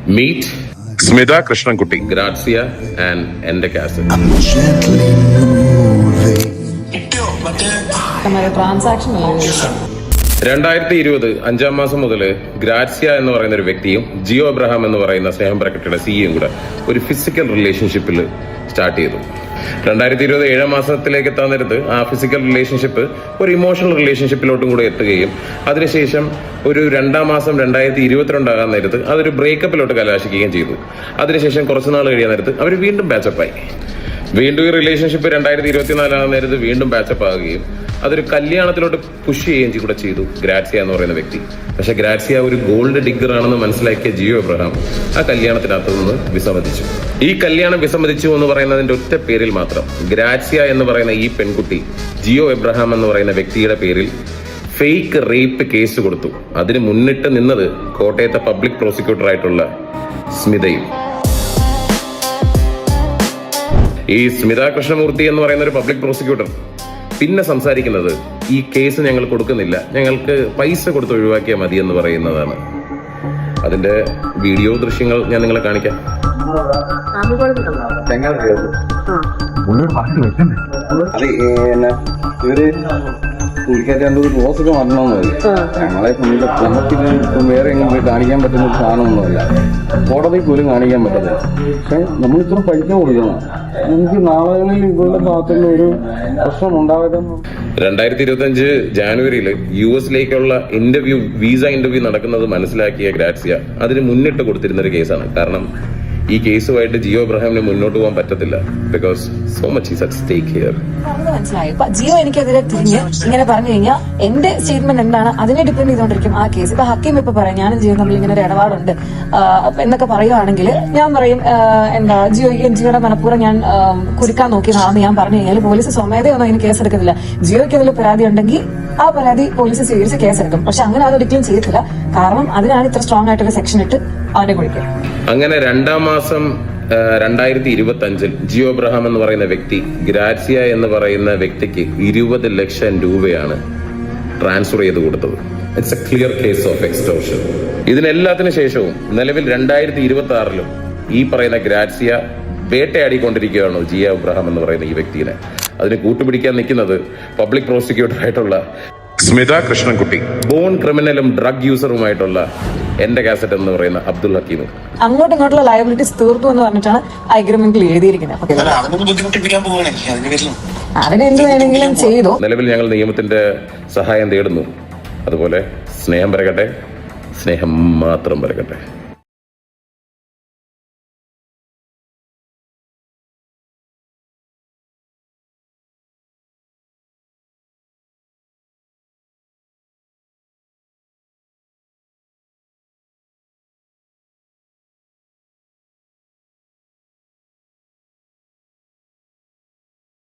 Meet Smita Krishnankutti, Grazia and Ende Cassette. Transaction 2020 5-ാം മാസം മുതൽ ഗ്രാറ്റ്സിയ എന്ന് പറയുന്ന ഒരു വ്യക്തിയും ജിയോ എബ്രഹാം എന്ന് പറയുന്ന സ്നേഹം ബ്രാക്കറ്റയുടെ സിഇയും കൂടെ ഒരു ഫിസിക്കൽ റിലേഷൻഷിപ്പിൽ സ്റ്റാർട്ട് ചെയ്തു. 2020 7-ാം മാസത്തിലേക്ക് എത്താൻ നേരത്ത് ആ ഫിസിക്കൽ റിലേഷൻഷിപ്പ് ഒരു ഇമോഷണൽ റിലേഷൻഷിപ്പിലോട്ടും കൂടെ എത്തുകയും അതിനുശേഷം ഒരു 2-ാം മാസം 2022 ആകാൻ നേരത്ത് അതൊരു ബ്രേക്കപ്പിലോട്ട് കലാശിക്കുകയും ചെയ്തു. അതിനുശേഷം കുറച്ചുനാൾ കഴിയാൻ നേരത്ത് അവർ വീണ്ടും ബാച്ചപ്പായി. വീണ്ടും ഈ റിലേഷൻഷിപ്പ് 2024 ആകുന്ന നേരത്ത് വീണ്ടും ബാച്ചപ്പ് ആകുകയും അതൊരു കല്യാണത്തിലോട്ട് പുഷ് ചെയ്യുകയും കൂടെ ചെയ്തു ഗ്രാറ്റ്സിയ എന്ന് പറയുന്ന വ്യക്തി. പക്ഷെ ഗ്രാറ്റ്സിയ ഒരു ഗോൾഡ് ഡിഗർ ആണെന്ന് മനസ്സിലാക്കിയ ജിയോ എബ്രഹാം ആ കല്യാണത്തിനകത്ത് നിന്ന് വിസമ്മതിച്ചു. ഈ കല്യാണം വിസമ്മതിച്ചു എന്ന് പറയുന്നതിന്റെ ഒറ്റ പേരിൽ മാത്രം ഗ്രാറ്റ്സിയ എന്ന് പറയുന്ന ഈ പെൺകുട്ടി ജിയോ എബ്രഹാം എന്ന് പറയുന്ന വ്യക്തിയുടെ പേരിൽ ഫേക്ക് റേപ്പ് കേസ് കൊടുത്തു. അതിന് മുന്നിട്ട് നിന്നത് കോട്ടയത്തെ പബ്ലിക് പ്രോസിക്യൂട്ടർ ആയിട്ടുള്ള സ്മിതയും. ഈ സ്മിത കൃഷ്ണമൂർത്തി എന്ന് പറയുന്ന ഒരു പബ്ലിക് പ്രോസിക്യൂട്ടർ പിന്നെ സംസാരിക്കുന്നത് ഈ കേസ് ഞങ്ങൾ കൊടുക്കുന്നില്ല, ഞങ്ങൾക്ക് പൈസ കൊടുത്ത് ഒഴിവാക്കിയാൽ മതി എന്ന് പറയുന്നതാണ്. അതിന്റെ വീഡിയോ ദൃശ്യങ്ങൾ ഞാൻ നിങ്ങളെ കാണിക്കാം. ഇവര് പുള്ളിക്കാരി എന്തോ റോസൊക്കെ വരണമെന്നില്ല. ഞങ്ങളെ നമുക്കിത് വേറെ എങ്ങനെ പോയി കാണിക്കാൻ പറ്റുന്ന ഒരു സാധനമൊന്നുമല്ല, കോടതിക്ക് പോലും കാണിക്കാൻ പറ്റത്തില്ല. പക്ഷെ നമ്മൾ ഇത്ര പൈസ കൊടുക്കണം. എനിക്ക് നാളുകളിൽ ഇവരുടെ ഭാഗത്തുനിന്ന് ഒരു പ്രശ്നം ഉണ്ടാകരുത്. 2025 ജാനുവരിയിൽ US-ലേക്കുള്ള വിസ ഇന്റർവ്യൂ നടക്കുന്നത് മനസ്സിലാക്കിയ ഗ്രാറ്റ്സിയ അതിന് മുന്നിട്ട് കൊടുത്തിരുന്ന ഒരു കേസാണ്. കാരണം ഈ കേസുമായിട്ട് ജിയോ എബ്രഹാമിന് മുന്നോട്ട് പോകാൻ പറ്റത്തില്ല. Because so much is at stake here. മനസ്സിലായി. ഇപ്പൊ ജിയോ എനിക്കെതിരെ തിരിഞ്ഞ് ഇങ്ങനെ പറഞ്ഞു കഴിഞ്ഞാൽ എന്റെ സ്റ്റേറ്റ്മെന്റ് എന്താണ് അതിനെ ഡിപ്പെൻഡ് ചെയ്തുകൊണ്ടിരിക്കും ആ കേസ്. ഇപ്പൊ ഹക്കീം ഇപ്പൊ പറയാം ഞാനും ജിയോ തമ്മിൽ ഇങ്ങനെ ഒരു ഇടപാടുണ്ട് എന്നൊക്കെ പറയുവാണെങ്കിൽ ഞാൻ പറയും എന്താ ജിയോയുടെ മനഃപൂർവ്വം ഞാൻ കുരുക്കാൻ നോക്കിയതാണെന്ന് ഞാൻ പറഞ്ഞു കഴിഞ്ഞാൽ പോലീസ് സ്വമേധയൊന്നും അതിന് കേസെടുക്കുന്നില്ല. ജിയോയ്ക്ക് അതിൽ പരാതി ഉണ്ടെങ്കിൽ ആ പരാതി പോലീസ് സ്വീകരിച്ച് കേസെടുക്കും. പക്ഷെ അങ്ങനെ അതൊരിക്കലും ചെയ്യത്തില്ല. കാരണം അതിനാണ് ഇത്ര സ്ട്രോങ് ആയിട്ടൊരു സെക്ഷൻ ഇട്ട് അവനെ കുഴിക്കുക. അങ്ങനെ 2-ാം മാസം 2025 ജിയോ എബ്രഹാം എന്ന് പറയുന്ന വ്യക്തി ഗ്രാറ്റ്സിയ എന്ന് പറയുന്ന വ്യക്തിക്ക് 20 ലക്ഷം രൂപയാണ് ട്രാൻസ്ഫർ ചെയ്ത് കൊടുത്തത്. It's a clear case of extortion. ഇതിനെല്ലാത്തിനു ശേഷവും നിലവിൽ 2026 ഈ പറയുന്ന ഗ്രാറ്റ്സിയ വേട്ടയാടിക്കൊണ്ടിരിക്കുകയാണ് ജിയോ എബ്രഹാം എന്ന് പറയുന്ന ഈ വ്യക്തിയെ. അതിന് കൂട്ടുപിടിക്കാൻ നിൽക്കുന്നത് പബ്ലിക് പ്രോസിക്യൂട്ടർ ആയിട്ടുള്ള സ്മിത കൃഷ്ണൻകുട്ടി, ബോൺ ക്രിമിനലും ഡ്രഗ് യൂസറുമായിട്ടുള്ള എന്റെ കാസറ്റ് എന്ന് പറയുന്ന അബ്ദുൽ ഹക്കീമും. അങ്ങോട്ടും ഇങ്ങോട്ടുള്ള ലയബിലിറ്റീസ് തീർത്തു എന്ന് പറഞ്ഞിട്ടാണ് അഗ്രിമെന്റിൽ എഴുതിയിരിക്കുന്നത്. അതിനെന്ത് വേണമെങ്കിലും ചെയ്തു. നിലവിൽ ഞങ്ങൾ നിയമത്തിന്റെ സഹായം തേടുന്നു. അതുപോലെ സ്നേഹം പരകട്ടെ, സ്നേഹം മാത്രം പരകട്ടെ.